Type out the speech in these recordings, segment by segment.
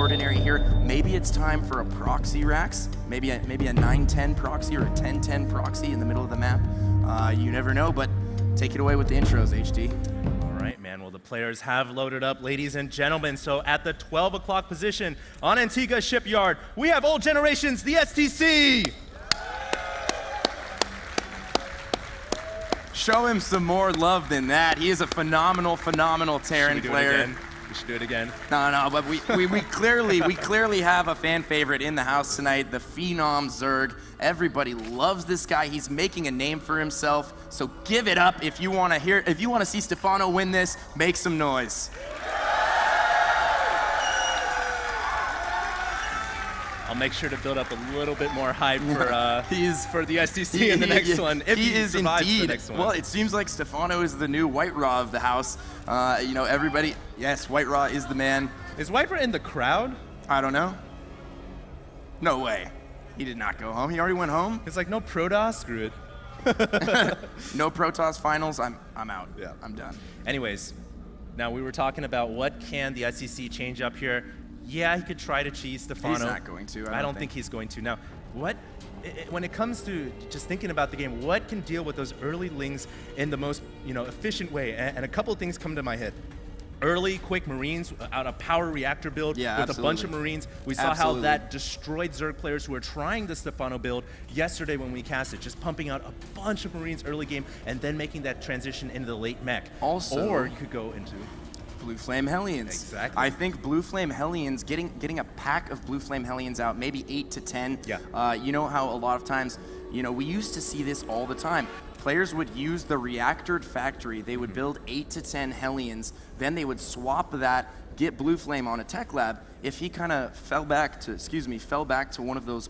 ordinary here. Maybe it's time for a proxy Rax, maybe a 9-10 proxy or a 10-10 proxy in the middle of the map. You never know, but take it away with the intros, HD. All right, man. Well, the players have loaded up, ladies and gentlemen. So at the 12 o'clock position on Antigua Shipyard, we have Old Generations, TheStC. Show him some more love than that. He is a phenomenal Terran player. We should do it again. No, but we clearly have a fan favorite in the house tonight, the Phenom Zerg. Everybody loves this guy. He's making a name for himself. So give it up if you want to see Stephano win this. Make some noise. I'll make sure to build up a little bit more hype for the STC in the next one. If he survives indeed. The next one. Well, it seems like Stephano is the new White Raw of the house. Everybody, yes, White Raw is the man. Is White Raw in the crowd? I don't know. No way. He did not go home. He already went home. It's like no Protoss. Screw it. No Protoss finals. I'm out. Yeah. I'm done. Anyways, now we were talking about what can the STC change up here. Yeah, he could try to cheese Stephano. He's not going to. I don't think he's going to. Now, when it comes to just thinking about the game, what can deal with those early lings in the most efficient way? And a couple of things come to my head. Early, quick Marines out of power reactor build with absolutely. A bunch of Marines. We saw how that destroyed Zerg players who were trying the Stephano build yesterday when we cast it, just pumping out a bunch of Marines early game and then making that transition into the late mech. Also, or you could go into Blue Flame Hellions. Exactly. I think Blue Flame Hellions, getting a pack of Blue Flame Hellions out, maybe 8 to 10. Yeah. You know how a lot of times, we used to see this all the time. Players would use the reactored factory. They would build 8 to 10 Hellions. Then they would swap that, get Blue Flame on a tech lab. If he kind of fell back to one of those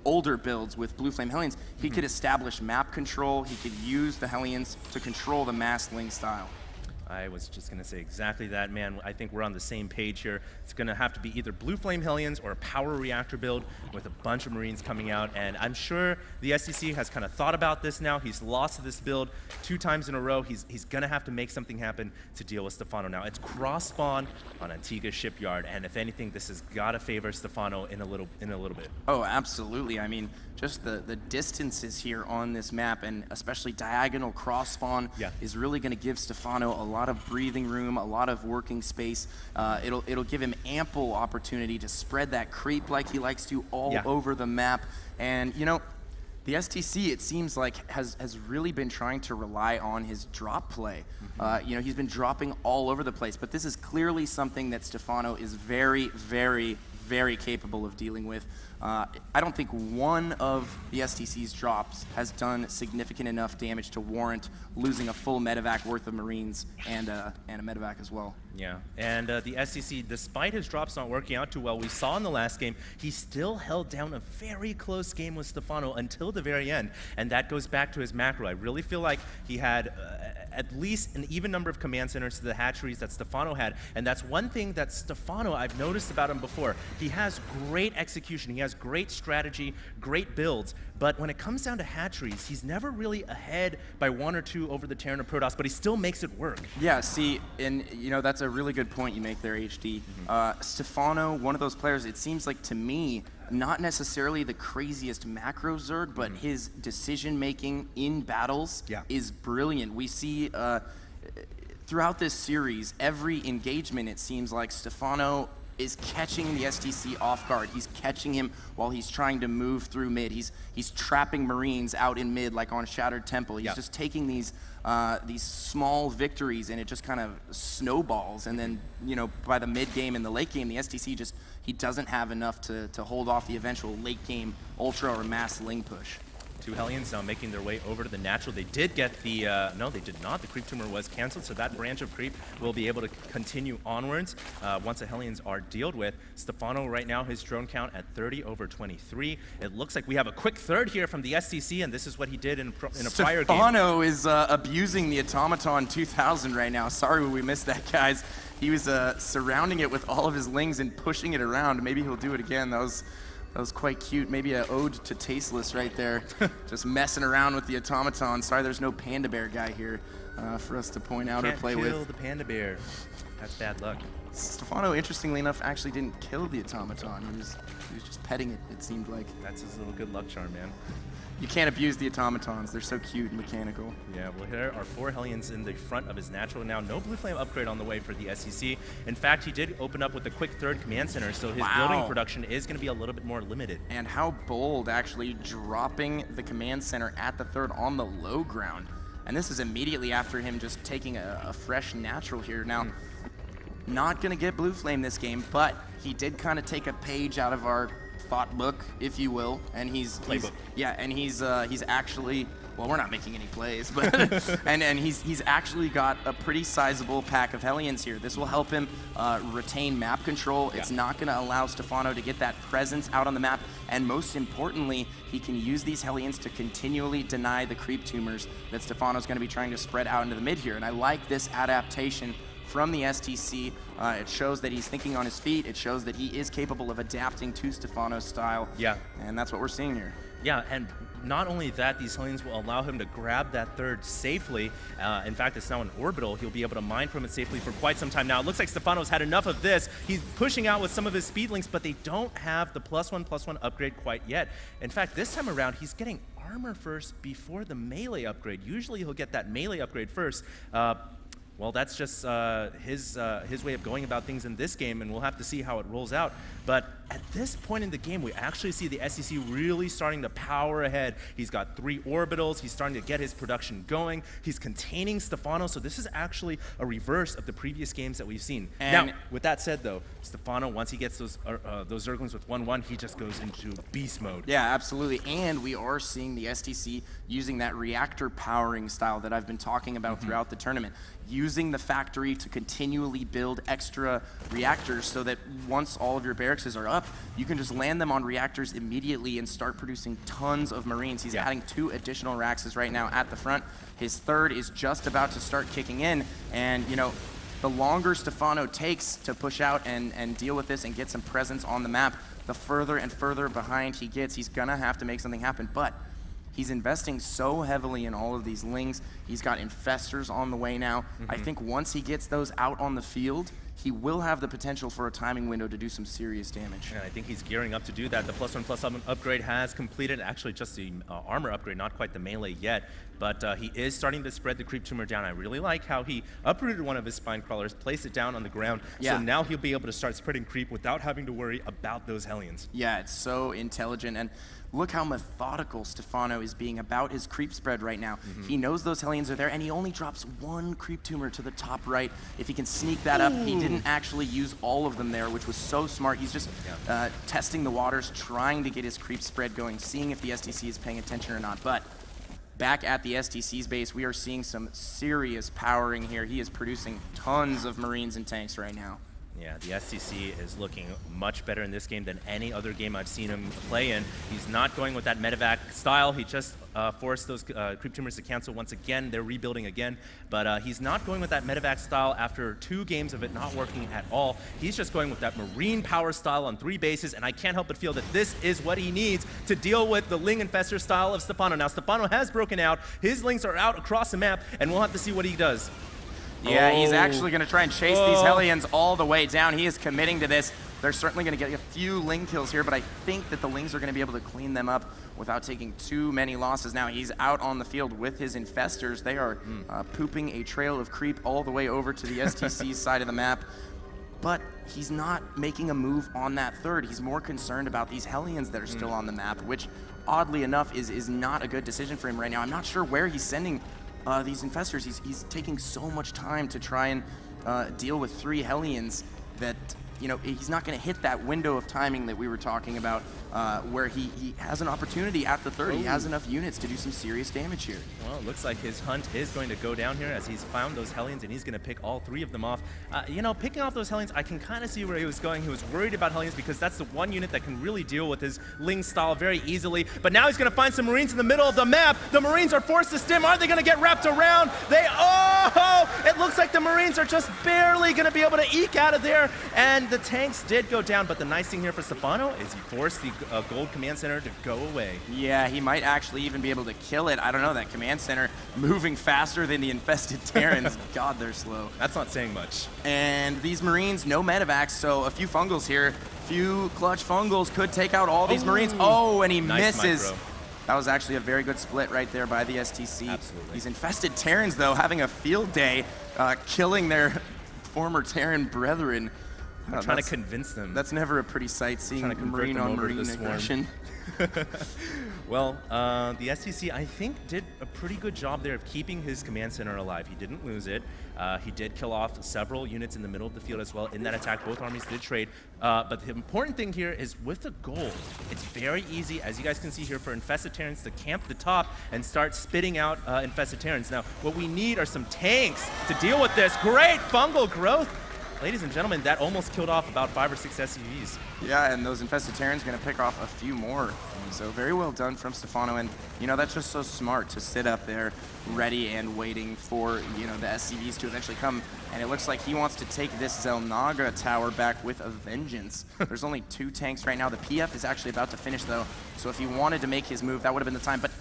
older builds with Blue Flame Hellions, he could establish map control. He could use the Hellions to control the mass ling style. I was just going to say exactly that, man. I think we're on the same page here. It's going to have to be either Blue Flame Hellions or a power reactor build with a bunch of Marines coming out. And I'm sure the STC has kind of thought about this now. He's lost to this build 2 times in a row. He's going to have to make something happen to deal with Stephano. Now, it's cross-spawn on Antigua Shipyard. And if anything, this has got to favor Stephano in a little bit. Oh, absolutely. I mean, just the distances here on this map, and especially diagonal cross-spawn, is really going to give Stephano a lot of breathing room, a lot of working space. It'll give him ample opportunity to spread that creep like he likes to all over the map. And the STC, it seems like, has really been trying to rely on his drop play. He's been dropping all over the place, but this is clearly something that Stephano is very, very, very capable of dealing with. I don't think one of the STC's drops has done significant enough damage to warrant losing a full medevac worth of Marines and a medevac as well. Yeah, and the STC, despite his drops not working out too well, we saw in the last game, he still held down a very close game with Stephano until the very end, and that goes back to his macro. I really feel like he had at least an even number of command centers to the hatcheries that Stephano had, and that's one thing that Stephano, I've noticed about him before. He has great execution, he has great strategy, great builds, but when it comes down to hatcheries, he's never really ahead by 1 or 2 over the Terran or Protoss, but he still makes it work. Yeah, see, and that's a really good point you make there, HD. Stephano, one of those players, it seems like to me, not necessarily the craziest macro Zerg, but his decision-making in battles is brilliant. We see throughout this series, every engagement, it seems like Stephano is catching the STC off guard. He's catching him while he's trying to move through mid. He's trapping Marines out in mid like on Shattered Temple. He's just taking these small victories, and it just kind of snowballs. And then, by the mid game and the late game, the STC he doesn't have enough to hold off the eventual late game ultra or mass ling push. 2 Hellions now making their way over to the natural. They did get the, no, they did not. The creep tumor was canceled, so that branch of creep will be able to continue onwards once the Hellions are dealt with. Stephano right now, his drone count at 30 over 23. It looks like we have a quick third here from the STC, and this is what he did in a prior game. Stephano is abusing the Automaton 2000 right now. Sorry we missed that, guys. He was surrounding it with all of his lings and pushing it around. Maybe he'll do it again. That That was quite cute. Maybe an ode to Tasteless right there. Just messing around with the automaton. Sorry there's no Panda Bear guy here for us to point out or play with. Can't kill the Panda Bear. That's bad luck. Stephano, interestingly enough, actually didn't kill the automaton. He was just petting it, it seemed like. That's his little good luck charm, man. You can't abuse the automatons. They're so cute and mechanical. Yeah, well, here are 4 Hellions in the front of his natural. Now, no Blue Flame upgrade on the way for the SEC. In fact, he did open up with a quick 3rd command center, so his building production is going to be a little bit more limited. And how bold, actually, dropping the command center at the 3rd on the low ground. And this is immediately after him just taking a fresh natural here. Now, not going to get Blue Flame this game, but he did kind of take a page out of our thought book, if you will, and he's actually, well, we're not making any plays, but and he's actually got a pretty sizable pack of Hellions here. This will help him retain map control. It's not going to allow Stephano to get that presence out on the map, and most importantly, he can use these Hellions to continually deny the creep tumors that Stephano's going to be trying to spread out into the mid here. And I like this adaptation from the TheStC. It shows that he's thinking on his feet. It shows that he is capable of adapting to Stephano's style. Yeah. And that's what we're seeing here. Yeah, and not only that, these Hellions will allow him to grab that 3rd safely. In fact, it's now an orbital. He'll be able to mine from it safely for quite some time now. It looks like Stephano's had enough of this. He's pushing out with some of his speed links, but they don't have the +1/+1 upgrade quite yet. In fact, this time around, he's getting armor first before the melee upgrade. Usually he'll get that melee upgrade first. Well, that's just his way of going about things in this game, and we'll have to see how it rolls out. But at this point in the game, we actually see the TheStC really starting to power ahead. He's got 3 orbitals. He's starting to get his production going. He's containing Stephano, so this is actually a reverse of the previous games that we've seen. And now, with that said, though, Stephano, once he gets those Zerglings with 1/1, he just goes into beast mode. Yeah, absolutely. And we are seeing the TheStC using that reactor powering style that I've been talking about throughout the tournament. Using the factory to continually build extra reactors so that once all of your barracks are up, you can just land them on reactors immediately and start producing tons of Marines. He's adding 2 additional Raxes right now at the front. His 3rd is just about to start kicking in, and you know, the longer Stephano takes to push out and deal with this and get some presence on the map, the further and further behind he gets. He's gonna have to make something happen, but he's investing so heavily in all of these lings. He's got infestors on the way now. I think once he gets those out on the field, he will have the potential for a timing window to do some serious damage. And I think he's gearing up to do that. The +1/+1 upgrade has completed, actually just the armor upgrade, not quite the melee yet, but he is starting to spread the creep tumor down. I really like how he uprooted one of his spine crawlers, placed it down on the ground, so now he'll be able to start spreading creep without having to worry about those Hellions. Yeah, it's so intelligent, and look how methodical Stephano is being about his creep spread right now. He knows those Hellions are there, and he only drops 1 creep tumor to the top right. If he can sneak that up, he didn't actually use all of them there, which was so smart. He's just testing the waters, trying to get his creep spread going, seeing if the TheStC is paying attention or not. But back at the TheStC's base, we are seeing some serious powering here. He is producing tons of Marines and tanks right now. Yeah, the TheStC is looking much better in this game than any other game I've seen him play in. He's not going with that medevac style. He just forced those creep tumors to cancel once again. They're rebuilding again, but he's not going with that medevac style after 2 games of it not working at all. He's just going with that Marine power style on 3 bases, and I can't help but feel that this is what he needs to deal with the Ling Infestor style of Stephano. Now, Stephano has broken out. His Lings are out across the map, and we'll have to see what he does. Yeah, he's actually going to try and chase these Hellions all the way down. He is committing to this. They're certainly going to get a few Ling kills here, but I think that the Lings are going to be able to clean them up without taking too many losses. Now, he's out on the field with his Infestors. They are pooping a trail of creep all the way over to the TheStC's side of the map. But he's not making a move on that 3rd. He's more concerned about these Hellions that are still on the map, which, oddly enough, is not a good decision for him right now. I'm not sure where he's sending these Infestors. He's taking so much time to try and deal with 3 Hellions that, you know, he's not going to hit that window of timing that we were talking about where he has an opportunity at the 3rd. He has enough units to do some serious damage here. Well, it looks like his hunt is going to go down here as he's found those Hellions, and he's going to pick all 3 of them off. You know, picking off those Hellions, I can kind of see where he was going. He was worried about Hellions because that's the one unit that can really deal with his Ling style very easily. But now he's going to find some Marines in the middle of the map. The Marines are forced to stim. Aren't they going to get wrapped around? It looks like the Marines are just barely going to be able to eke out of there. there, and the tanks did go down, but the nice thing here for Stephano is he forced the gold command center to go away. Yeah, he might actually even be able to kill it. I don't know, that command center moving faster than the infested Terrans. God, they're slow. That's not saying much. And these Marines, no medevacs, so a few fungals here. Few clutch fungals could take out all these Marines. Oh, and he Nice misses. micro. That was actually a very good split right there by the STC. Absolutely. These infested Terrans, though, having a field day, killing their former Terran brethren. I'm trying to convince them. That's never a pretty sight, seeing Trying to convert Marine them on over to Marine the swarm. aggression. Well, the STC, I think, did a pretty good job there of keeping his command center alive. He didn't lose it. He did kill off several units in the middle of the field as well. In that attack, both armies did trade. But the important thing here is with the gold, it's very easy, as you guys can see here, for infested Terrans to camp the top and start spitting out infested Terrans. Now, what we need are some tanks to deal with this. Great fungal growth. Ladies and gentlemen, that almost killed off about 5 or 6 SCVs. Yeah, and those infested Terrans going to pick off a few more. So very well done from Stephano, and you know, that's just so smart to sit up there ready and waiting for, you know, the SCVs to eventually come. And it looks like he wants to take this Zelnaga tower back with a vengeance. There's only 2 tanks right now. The PF is actually about to finish though, so if he wanted to make his move, that would have been the time. But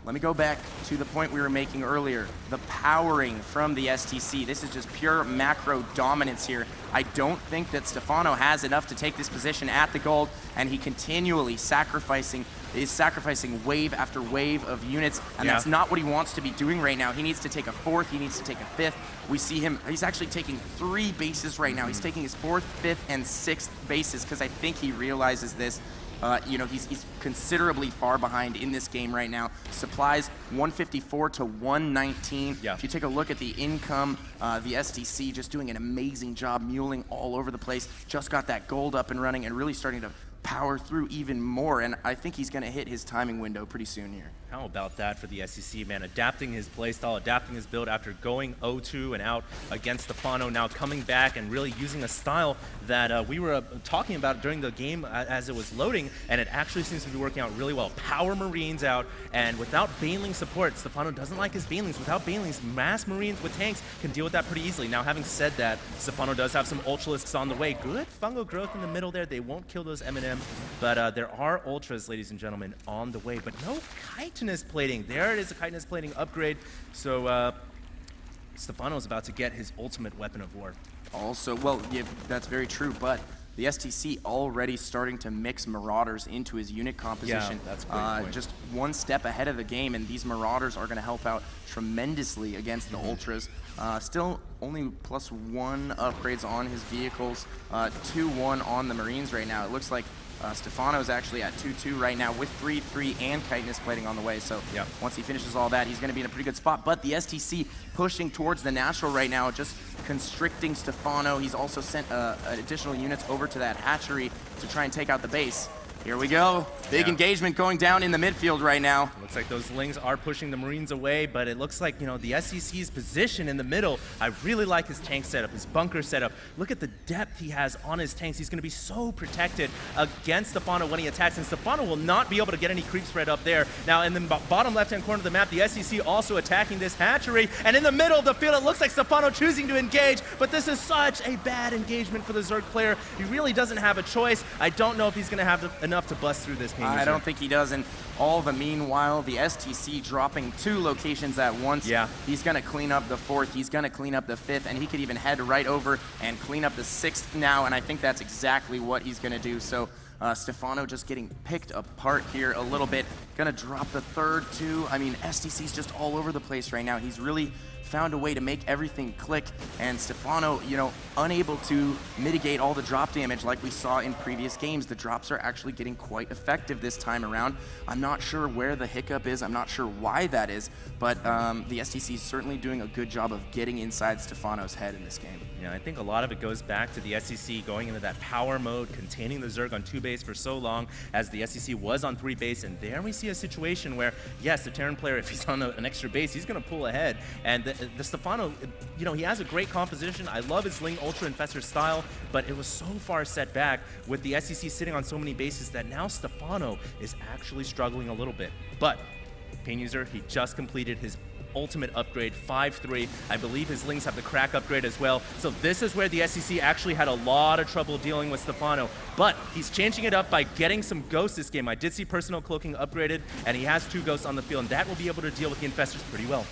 let me go back to the point we were making earlier. The powering from the STC. This is just pure macro dominance here. I don't think that Stephano has enough to take this position at the gold, and he continually is sacrificing wave after wave of units, and that's not what he wants to be doing right now. He needs to take a 4th, he needs to take a 5th. We see him, he's actually taking 3 bases right now. He's taking his 4th, 5th, and 6th bases, because I think he realizes this. You know, he's considerably far behind in this game right now. Supplies 154 to 119. Yeah. If you take a look at the income, the STC just doing an amazing job, muling all over the place. Just got that gold up and running and really starting to power through even more. And I think he's going to hit his timing window pretty soon here. How about that for the SEC, man? Adapting his playstyle, adapting his build after going 0-2 and out against Stephano, now coming back and really using a style that we were talking about during the game as it was loading, and it actually seems to be working out really well. Power Marines out, and without Baneling support, Stephano doesn't like his Banelings. Without Banelings, mass Marines with tanks can deal with that pretty easily. Now, having said that, Stephano does have some Ultralisks on the way. Good fungal growth in the middle there. They won't kill those M&M, but there are Ultras, ladies and gentlemen, on the way, but no chitinous plating. There it is, a chitinous plating upgrade. So Stephano's about to get his ultimate weapon of war. Also, well, yeah, that's very true, but the STC already starting to mix Marauders into his unit composition. Yeah, that's a great point. Just one step ahead of the game, and these Marauders are going to help out tremendously against the Ultras. Still only +1 upgrades on his vehicles, 2-1 on the Marines right now. It looks like Stephano is actually at 2-2 right now with 3-3 and chitinous plating on the way. So once he finishes all that, he's going to be in a pretty good spot. But the STC pushing towards the natural right now, just constricting Stephano. He's also sent additional units over to that hatchery to try and take out the base. Here we go. Big engagement going down in the midfield right now. Looks like those Lings are pushing the Marines away, but it looks like, you know, the SEC's position in the middle. I really like his tank setup, his bunker setup. Look at the depth he has on his tanks. He's going to be so protected against Stephano when he attacks, and Stephano will not be able to get any creep spread up there. Now, in the bottom left-hand corner of the map, the SEC also attacking this hatchery, and in the middle of the field, it looks like Stephano choosing to engage, but this is such a bad engagement for the Zerg player. He really doesn't have a choice. I don't know if he's going to have enough to bust through this. I don't think he does, and all the meanwhile, the STC dropping 2 locations at once. Yeah. He's going to clean up the 4th, he's going to clean up the 5th, and he could even head right over and clean up the 6th now, and I think that's exactly what he's going to do. So Stephano just getting picked apart here a little bit. Going to drop the 3rd too. I mean, STC's just all over the place right now. He's really found a way to make everything click, and Stephano, you know, unable to mitigate all the drop damage like we saw in previous games. The drops are actually getting quite effective this time around. I'm not sure where the hiccup is. I'm not sure why that is, but the STC is certainly doing a good job of getting inside Stephano's head in this game. Yeah, I think a lot of it goes back to the SEC going into that power mode, containing the Zerg on 2 base for so long, as the SEC was on 3 base, and there we see a situation where, yes, the Terran player, if he's on an extra base, he's going to pull ahead, and the Stephano, you know, he has a great composition. I love his Ling Ultra Infestor style, but it was so far set back with the SEC sitting on so many bases that now Stephano is actually struggling a little bit. But Pain User, he just completed his ultimate upgrade, 5-3. I believe his Lings have the crack upgrade as well. So this is where the SEC actually had a lot of trouble dealing with Stephano. But he's changing it up by getting some ghosts this game. I did see personal cloaking upgraded, and he has 2 ghosts on the field, and that will be able to deal with the infestors pretty well.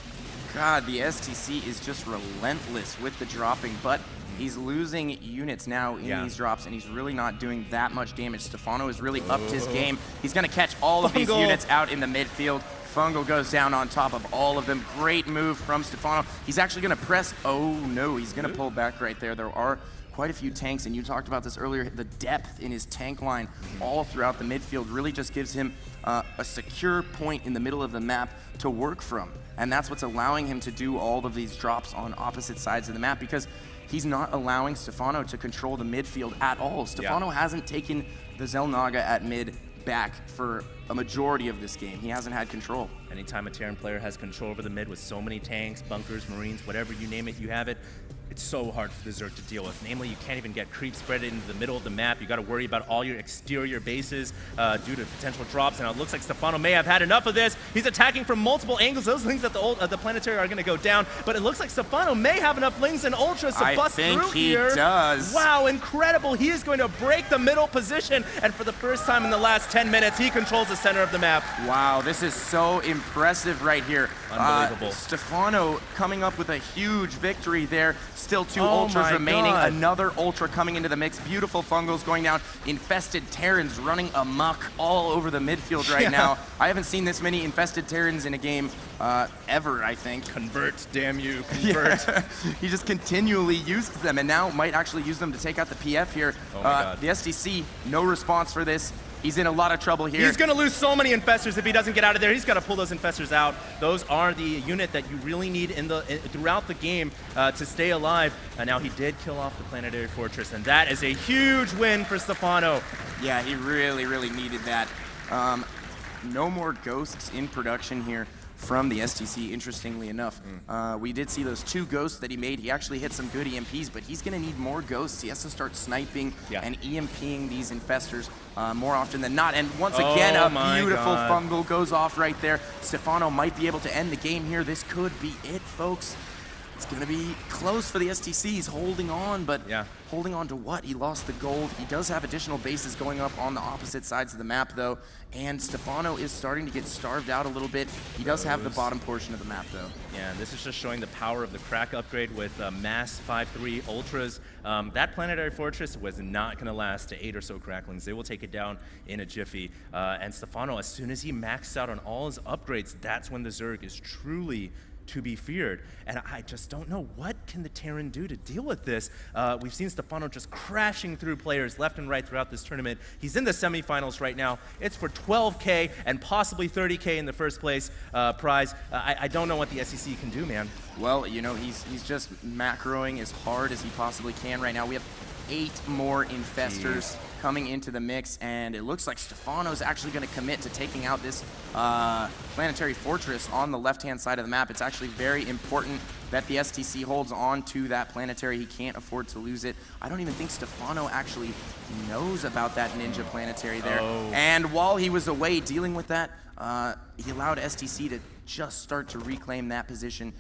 God, the STC is just relentless with the dropping, but he's losing units now in these drops, and he's really not doing that much damage. Stephano has really upped his game. He's going to catch all of these units out in the midfield. Fungal goes down on top of all of them. Great move from Stephano. He's actually going to press. Oh, no, he's going to pull back right there. There are quite a few tanks, and you talked about this earlier. The depth in his tank line all throughout the midfield really just gives him a secure point in the middle of the map to work from. And that's what's allowing him to do all of these drops on opposite sides of the map, because he's not allowing Stephano to control the midfield at all. Stephano hasn't taken the Xel'Naga at mid back for a majority of this game. He hasn't had control. Anytime a Terran player has control over the mid with so many tanks, bunkers, marines, whatever you name it, you have it. It's so hard for the Zerg to deal with. Namely, you can't even get creep spread into the middle of the map. You got to worry about all your exterior bases due to potential drops. And it looks like Stephano may have had enough of this. He's attacking from multiple angles. Those things at the planetary are going to go down. But it looks like Stephano may have enough Lings and Ultras to bust through here. I think he does. Wow, incredible. He is going to break the middle position. And for the first time in the last 10 minutes, he controls the center of the map. Wow, this is so impressive right here. Unbelievable. Stephano coming up with a huge victory there. Still 2 Ultras remaining. God. Another Ultra coming into the mix. Beautiful Fungals going down. Infested Terrans running amok all over the midfield right now. I haven't seen this many infested Terrans in a game ever, I think. Convert, damn you, convert. Yeah. He just continually uses them, and now might actually use them to take out the PF here. Oh my God. The STC, no response for this. He's in a lot of trouble here. He's going to lose so many infestors if he doesn't get out of there. He's got to pull those infestors out. Those are the unit that you really need throughout the game to stay alive. And now he did kill off the planetary fortress, and that is a huge win for Stephano. Yeah, he really, really needed that. No more ghosts in production here from the STC, interestingly enough. We did see those 2 ghosts that he made. He actually hit some good EMPs, but he's going to need more ghosts. He has to start sniping and EMPing these infestors more often than not. And once again, a beautiful fungal goes off right there. Stephano might be able to end the game here. This could be it, folks. It's going to be close for the STC. He's holding on, but holding on to what? He lost the gold. He does have additional bases going up on the opposite sides of the map, though, and Stephano is starting to get starved out a little bit. He does have the bottom portion of the map, though. Yeah, and this is just showing the power of the crack upgrade with mass 5-3 Ultras. That planetary fortress was not going to last to 8 or so cracklings. They will take it down in a jiffy. And Stephano, as soon as he maxes out on all his upgrades, that's when the Zerg is truly to be feared. And I just don't know, what can the Terran do to deal with this? We've seen Stephano just crashing through players left and right throughout this tournament. He's in the semifinals right now. It's for 12K and possibly 30K in the first place prize. I don't know what the SEC can do, man. Well, you know, he's just macroing as hard as he possibly can right now. We have 8 more infestors coming into the mix, and it looks like Stephano's actually going to commit to taking out this planetary fortress on the left-hand side of the map. It's actually very important that the STC holds on to that planetary. He can't afford to lose it. I don't even think Stephano actually knows about that ninja planetary there. And while he was away dealing with that, he allowed STC to just start to reclaim that position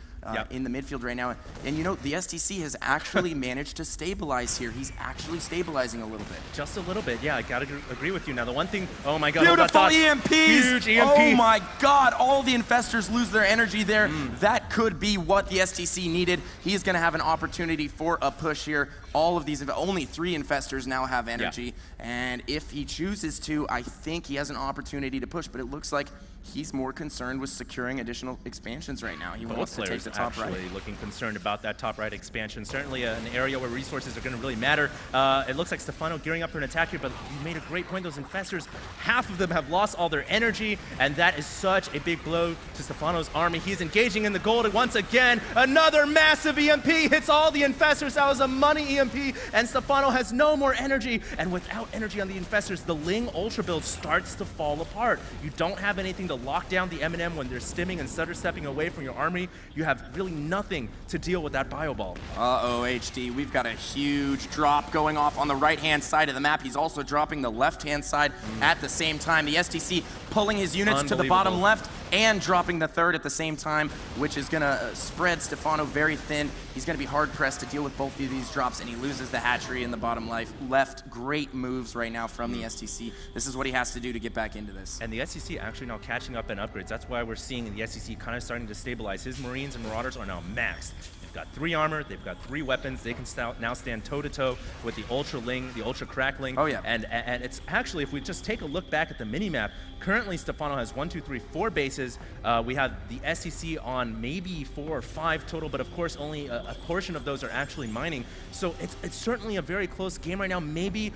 in the midfield right now. And you know, the STC has actually managed to stabilize here. He's actually stabilizing a little bit. Just a little bit, yeah, I gotta agree with you. Now the one thing, oh my God. Beautiful EMPs! Huge EMP! Oh my God, all the infestors lose their energy there. That could be what the STC needed. He is gonna have an opportunity for a push here. All of these, only 3 infestors now have energy. And if he chooses to, I think he has an opportunity to push, but it looks like he's more concerned with securing additional expansions right now. He wants to take the top right. Looking concerned about that top right expansion. Certainly an area where resources are going to really matter. It looks like Stephano gearing up for an attack here, but you made a great point. Those infestors, half of them have lost all their energy, and that is such a big blow to Stephano's army. He's engaging in the gold once again. Another massive EMP hits all the infestors. That was a money EMP, and Stephano has no more energy. And without energy on the infestors, the Ling Ultra build starts to fall apart. You don't have anything to lock down the M&M when they're stimming and stutter stepping away from your army. You have really nothing to deal with that bio ball. Uh-oh, HD, we've got a huge drop going off on the right-hand side of the map. He's also dropping the left-hand side at the same time. The STC pulling his units to the bottom left and dropping the third at the same time, which is gonna spread Stephano very thin. He's gonna be hard pressed to deal with both of these drops, and he loses the hatchery in the bottom left. Great moves right now from the STC. This is what he has to do to get back into this. And the SEC actually now catching up in upgrades. That's why we're seeing the SEC kind of starting to stabilize. His Marines and Marauders are now maxed. They've got 3 armor, they've got 3 weapons. They can now stand toe-to-toe with the Ultra Ling, the Ultra Crackling. Oh, yeah. And it's actually, if we just take a look back at the mini-map, currently Stephano has 1, 2, 3, 4 bases. We have the SEC on maybe 4 or 5 total, but of course only a portion of those are actually mining. So it's certainly a very close game right now. Maybe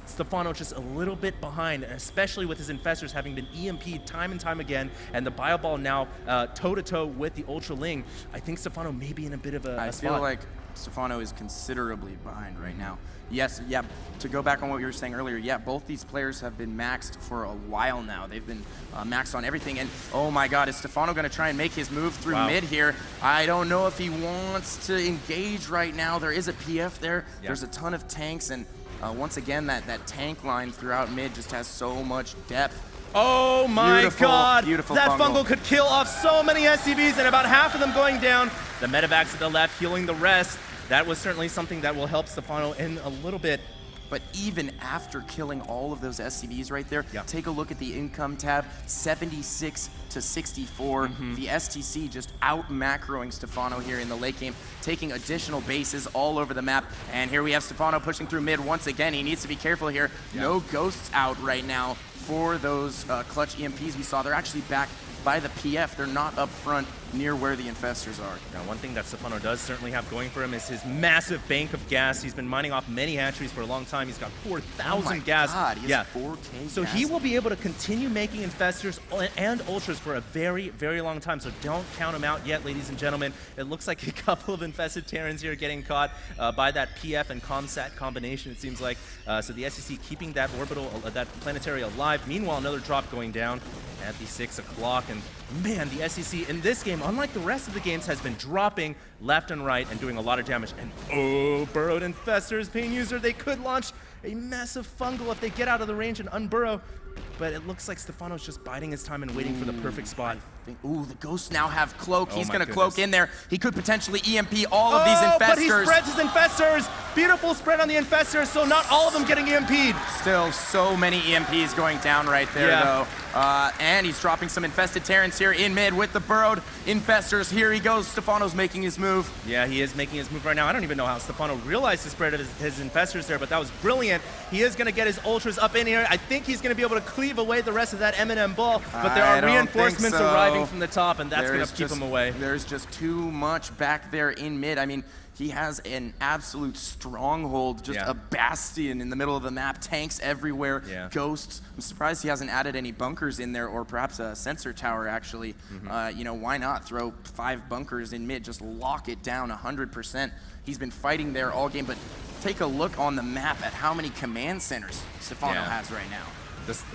Stephano just a little bit behind, especially with his Infestors having been EMP'd time and time again, and the Bio Ball now toe-to-toe with the Ultra Ling. I think Stephano may be in a bit of a I spot. feel like Stephano is considerably behind right now. Yes, yeah, to go back on what you were saying earlier, yeah, both these players have been maxed for a while now. They've been maxed on everything, and oh my god, is Stephano going to try and make his move through mid here? I don't know if he wants to engage right now. There is a PF there. Yeah. There's a ton of tanks, and once again, that tank line throughout mid just has so much depth. Oh my god! Beautiful that fungal could kill off so many SCVs, and about half of them going down. The medevacs at the left healing the rest. That was certainly something that will help Stephano in a little bit. But even after killing all of those SCVs right there, take a look at the income tab, 76 to 64. The STC just out macroing Stephano here in the late game, taking additional bases all over the map. And here we have Stephano pushing through mid once again. He needs to be careful here. No ghosts out right now for those clutch EMPs we saw. They're actually back by the PF. They're not up front near where the Infestors are. Now, one thing that Stephano does certainly have going for him is his massive bank of gas. He's been mining off many hatcheries for a long time. He's got 4,000 gas. God, he has 4K So gas. he will be able to continue making Infestors and Ultras for a very, very long time. So don't count him out yet, ladies and gentlemen. It looks like a couple of Infested Terrans here getting caught by that PF and Comsat combination, it seems like. So the SEC keeping that orbital, that planetary alive. Meanwhile, another drop going down at the 6 o'clock. And man, the SEC in this game, unlike the rest of the games, has been dropping left and right and doing a lot of damage. And oh, burrowed Infestors being used, or they could launch a massive fungal if they get out of the range and unburrow. But it looks like Stephano's just biding his time and waiting for the perfect spot. Ooh, the ghosts now have cloak. Oh, He's my going to goodness. cloak in there. He could potentially EMP all of these Infestors. But he spreads his Infestors. Beautiful spread on the Infestors, so not all of them getting EMP'd. Still so many EMPs going down right there, though. And he's dropping some Infested Terrans here in mid with the burrowed Infestors. Here he goes. Stephano's making his move. Yeah, he is making his move right now. I don't even know how Stephano realized the spread of his Infestors there, but that was brilliant. He is going to get his Ultras up in here. I think he's going to be able to cleave away the rest of that M&M ball, but there are reinforcements arriving from the top, and that's going to keep him away. There's just too much back there in mid. I mean, he has an absolute stronghold, just a bastion in the middle of the map, tanks everywhere, ghosts. I'm surprised he hasn't added any bunkers in there, or perhaps a sensor tower, actually. You know, why not throw 5 bunkers in mid, just lock it down 100%. He's been fighting there all game, but take a look on the map at how many command centers Stephano has right now.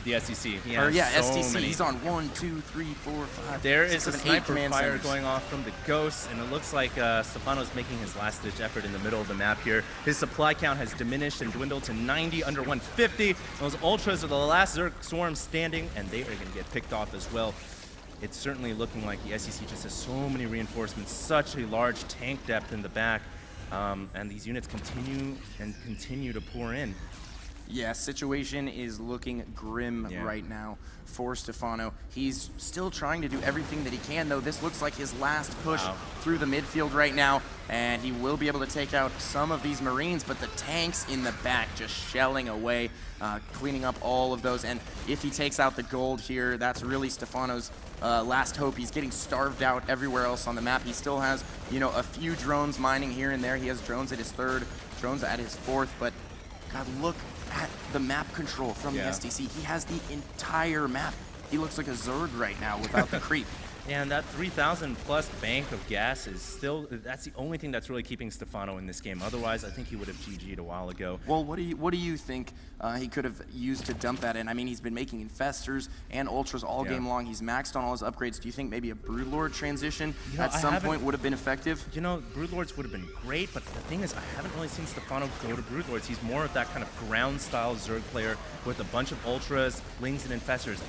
The SEC. He has so STC. many. He's on 1, 2, 3, 4, 5. There six, is a 7, 8 sniper command fire centers. going off from the Ghosts, and it looks like Stephano's making his last-ditch effort in the middle of the map here. His supply count has diminished and dwindled to 90, under 150. Those Ultras are the last Zerg Swarm standing, and they are going to get picked off as well. It's certainly looking like the SEC just has so many reinforcements, such a large tank depth in the back, and these units continue to pour in. Yeah, situation is looking grim right now for Stephano. He's still trying to do everything that he can, though. This looks like his last push through the midfield right now, and he will be able to take out some of these Marines, but the tanks in the back just shelling away, cleaning up all of those. And if he takes out the gold here, that's really Stephano's last hope. He's getting starved out everywhere else on the map. He still has, you know, a few drones mining here and there. He has drones at his 3rd, drones at his 4th, but God, look at the map control from the STC. He has the entire map. He looks like a Zerg right now without the creep. And that 3,000 plus bank of gas is still, that's the only thing that's really keeping Stephano in this game. Otherwise, I think he would have GG'd a while ago. Well, what do you think he could have used to dump that in? I mean, he's been making infestors and ultras all game long. He's maxed on all his upgrades. Do you think maybe a Broodlord transition at some point would have been effective? You know, Broodlords would have been great, but the thing is, I haven't really seen Stephano go to Broodlords. He's more of that kind of ground-style Zerg player with a bunch of ultras, lings, and infestors.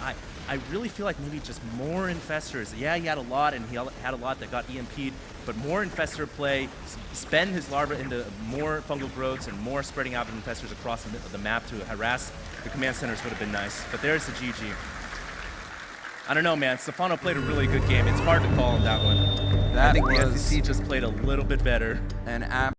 I really feel like maybe just more infestors. Yeah, he had a lot, and he had a lot that got EMP'd, but more infestor play, spend his larva into more fungal growths and more spreading out of infestors across the map to harass the command centers would have been nice. But there's the GG. I don't know, man. Stephano played a really good game. It's hard to call on that one. I think the SEC just played a little bit better. An